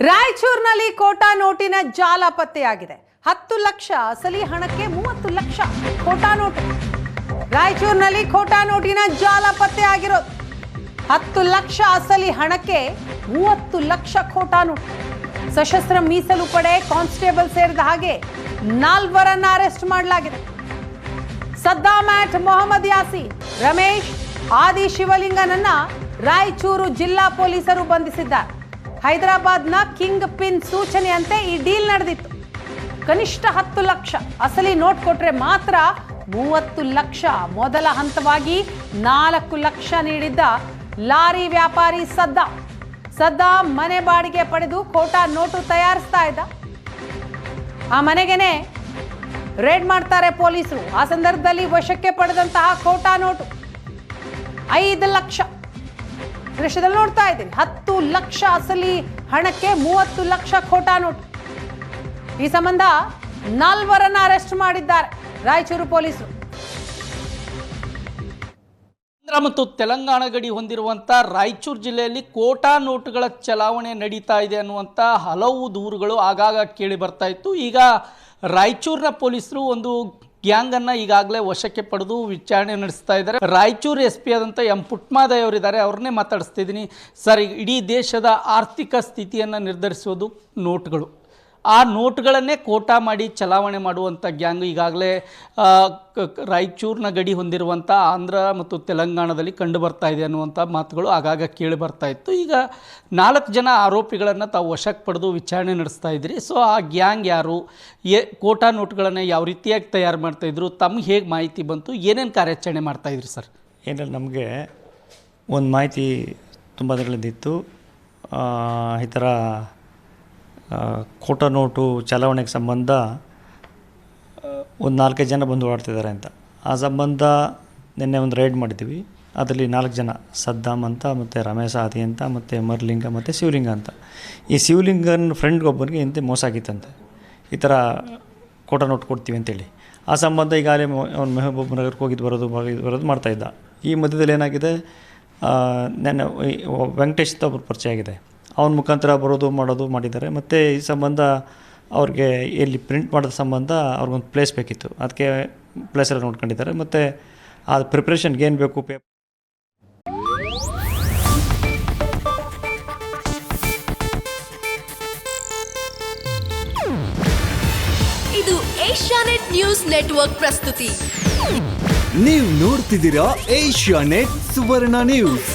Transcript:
ರಾಯಚೂರಿನಲ್ಲಿ ಕೋಟಾ ನೋಟಿನ ಜಾಲ ಪತ್ತೆಯಾಗಿದೆ. 10 ಲಕ್ಷ ಅಸಲಿ ಹಣಕ್ಕೆ 30 ಲಕ್ಷ ಕೋಟಾ ನೋಟು. ರಾಯಚೂರಿನಲ್ಲಿ ಕೋಟಾ ನೋಟಿನ ಜಾಲ ಪತ್ತೆಯಾಗಿರೋದು. 10 ಲಕ್ಷ ಅಸಲಿ ಹಣಕ್ಕೆ 30 ಲಕ್ಷ ಕೋಟಾ ನೋಟು. ಸಶಸ್ತ್ರ ಮೀಸಲು ಪಡೆ ಕಾನ್ಸ್ಟೇಬಲ್ ಸೇರಿದ ಹಾಗೆ 4 ಅರೆಸ್ಟ್ ಮಾಡಲಾಗಿದೆ. ಸದ್ದಾಮ್ಯಾಟ್ ಮೊಹಮ್ಮದ್ ಯಾಸೀನ್, ರಮೇಶ್, ಆದಿ ಶಿವಲಿಂಗನನ್ನ ರಾಯಚೂರು ಜಿಲ್ಲಾ ಪೊಲೀಸರು ಬಂಧಿಸಿದ್ದಾರೆ. ಹೈದರಾಬಾದ್ನ ಕಿಂಗ್ ಪಿನ್ ಸೂಚನೆಯಂತೆ ಈ ಡೀಲ್ ನಡೆದಿತ್ತು. ಕನಿಷ್ಠ 10 ಲಕ್ಷ ಅಸಲಿ ನೋಟ್ ಕೊಟ್ರೆ ಮಾತ್ರ 30 ಲಕ್ಷ. ಮೊದಲ ಹಂತವಾಗಿ 4 ಲಕ್ಷ ನೀಡಿದ್ದ ಲಾರಿ ವ್ಯಾಪಾರಿ ಸದ್ದಾಮ್ ಮನೆ ಬಾಡಿಗೆ ಪಡೆದು ಕೋಟಾ ನೋಟು ತಯಾರಿಸ್ತಾ ಇದ್ದ. ಆ ಮನೆಗೆನೆ ರೇಡ್ ಮಾಡ್ತಾರೆ ಪೊಲೀಸರು. ಆ ಸಂದರ್ಭದಲ್ಲಿ ವಶಕ್ಕೆ ಪಡೆದಂತಹ ಕೋಟಾ ನೋಟು 5 ಲಕ್ಷ. ದೃಶ್ಯದಲ್ಲಿ ನೋಡ್ತಾ ಇದ್ದೀನಿ. 10 ಲಕ್ಷ ಅಸಲಿ ಹಣಕ್ಕೆ 30 ಲಕ್ಷ ಕೋಟಾ ನೋಟು. ಈ ಸಂಬಂಧ 4 ಅರೆಸ್ಟ್ ಮಾಡಿದ್ದಾರೆ ರಾಯಚೂರು ಪೊಲೀಸರು. ಆಂಧ್ರ ಮತ್ತು ತೆಲಂಗಾಣ ಗಡಿ ಹೊಂದಿರುವಂಥ ರಾಯಚೂರು ಜಿಲ್ಲೆಯಲ್ಲಿ ಕೋಟಾ ನೋಟುಗಳ ಚಲಾವಣೆ ನಡೀತಾ ಇದೆ ಅನ್ನುವಂಥ ಹಲವು ದೂರುಗಳು ಆಗಾಗ ಕೇಳಿ ಬರ್ತಾ ಇತ್ತು. ಈಗ ರಾಯಚೂರಿನ ಪೊಲೀಸರು ಒಂದು ಗ್ಯಾಂಗನ್ನು ಈಗಾಗಲೇ ವಶಕ್ಕೆ ಪಡೆದು ವಿಚಾರಣೆ ನಡೆಸ್ತಾ ಇದ್ದಾರೆ. ರಾಯಚೂರು ಎಸ್ ಪಿ ಆದಂಥ ಎಂ ಪುಟ್ಮಾದಯ್ಯ ಅವರಿದ್ದಾರೆ, ಅವ್ರನ್ನೇ ಮಾತಾಡಿಸ್ತಿದ್ದೀನಿ. ಸರ್, ಇಡೀ ದೇಶದ ಆರ್ಥಿಕ ಸ್ಥಿತಿಯನ್ನು ನಿರ್ಧರಿಸೋದು ನೋಟುಗಳು. ಆ ನೋಟುಗಳನ್ನೇ ಕೋಟಾ ಮಾಡಿ ಚಲಾವಣೆ ಮಾಡುವಂಥ ಗ್ಯಾಂಗ್ ಈಗಾಗಲೇ ರಾಯಚೂರಿನ ಗಡಿ ಹೊಂದಿರುವಂಥ ಆಂಧ್ರ ಮತ್ತು ತೆಲಂಗಾಣದಲ್ಲಿ ಕಂಡು ಬರ್ತಾ ಇದೆ ಅನ್ನುವಂಥ ಮಾತುಗಳು ಆಗಾಗ ಕೇಳಿ ಬರ್ತಾ ಇತ್ತು. ಈಗ 4 ಜನ ಆರೋಪಿಗಳನ್ನು ತಾವು ವಶಕ್ಕೆ ಪಡೆದು ವಿಚಾರಣೆ ನಡೆಸ್ತಾ ಇದ್ದೀರಿ. ಸೊ ಆ ಗ್ಯಾಂಗ್ ಯಾರು, ಕೋಟಾ ನೋಟುಗಳನ್ನು ಯಾವ ರೀತಿಯಾಗಿ ತಯಾರು ಮಾಡ್ತಾಯಿದ್ರು, ತಮಗೆ ಹೇಗೆ ಮಾಹಿತಿ ಬಂತು, ಏನೇನು ಕಾರ್ಯಾಚರಣೆ ಮಾಡ್ತಾಯಿದ್ರಿ ಸರ್? ಏನಿಲ್ಲ, ನಮಗೆ ಒಂದು ಮಾಹಿತಿ ತುಂಬ ದಿನಗಳಿಂದಿತ್ತು. ಈ ಥರ ಕೋಟಾ ನೋಟು ಚಲಾವಣೆಗೆ ಸಂಬಂಧ ಒಂದು 4 ಜನ ಬಂದು ಓಡಾಡ್ತಿದ್ದಾರೆ ಅಂತ. ಆ ಸಂಬಂಧ ನಿನ್ನೆ ಒಂದು ರೈಡ್ ಮಾಡಿದ್ದೀವಿ. ಅದರಲ್ಲಿ 4 ಜನ, ಸದ್ದಾಮ್ ಅಂತ, ಮತ್ತು ರಮೇಶ ಆದಿ ಅಂತ, ಮತ್ತು ಮರ್ಲಿಂಗ ಮತ್ತು ಶಿವಲಿಂಗ ಅಂತ. ಈ ಶಿವಲಿಂಗನ ಫ್ರೆಂಡ್ಗೊಬ್ಬನಿಗೆ ಇಂತೆ ಮೋಸ ಆಗಿತ್ತಂತೆ, ಈ ಥರ ಕೋಟಾ ನೋಟ್ ಕೊಡ್ತೀವಿ ಅಂತೇಳಿ. ಆ ಸಂಬಂಧ ಈಗಾಗಲೇ ಅವ್ನು ಮೆಹಬೂಬ್ ನಗರಕ್ಕೆ ಹೋಗಿದ್ದು ಬರೋದು ಮಾಡ್ತಾಯಿದ್ದ. ಈ ಮಧ್ಯದಲ್ಲಿ ಏನಾಗಿದೆ, ನನ್ನ ವೆಂಕಟೇಶ್ ಅಂತ ಒಬ್ಬರು ಪರಿಚಯ ಆಗಿದೆ. ಅವನ ಮುಖಾಂತರ ಬರೋದು ಮಾಡೋದು ಮಾಡಿದ್ದಾರೆ. ಮತ್ತು ಈ ಸಂಬಂಧ ಅವ್ರಿಗೆ ಎಲ್ಲಿ ಪ್ರಿಂಟ್ ಮಾಡೋದ ಸಂಬಂಧ ಅವ್ರಿಗೊಂದು ಪ್ಲೇಸ್ ಬೇಕಿತ್ತು. ಅದಕ್ಕೆ ಪ್ಲೇಸೆಲ್ಲ ನೋಡ್ಕೊಂಡಿದ್ದಾರೆ. ಮತ್ತು ಆ ಪ್ರಿಪ್ರೇಷನ್ಗೆ ಏನು ಬೇಕು ಇದು ಏಷ್ಯಾನೆಟ್ ನ್ಯೂಸ್ ನೆಟ್ವರ್ಕ್ ಪ್ರಸ್ತುತಿ. ನೀವು ನೋಡ್ತಿದ್ದೀರಾ ಏಷ್ಯಾನೆಟ್ ಸುವರ್ಣ ನ್ಯೂಸ್.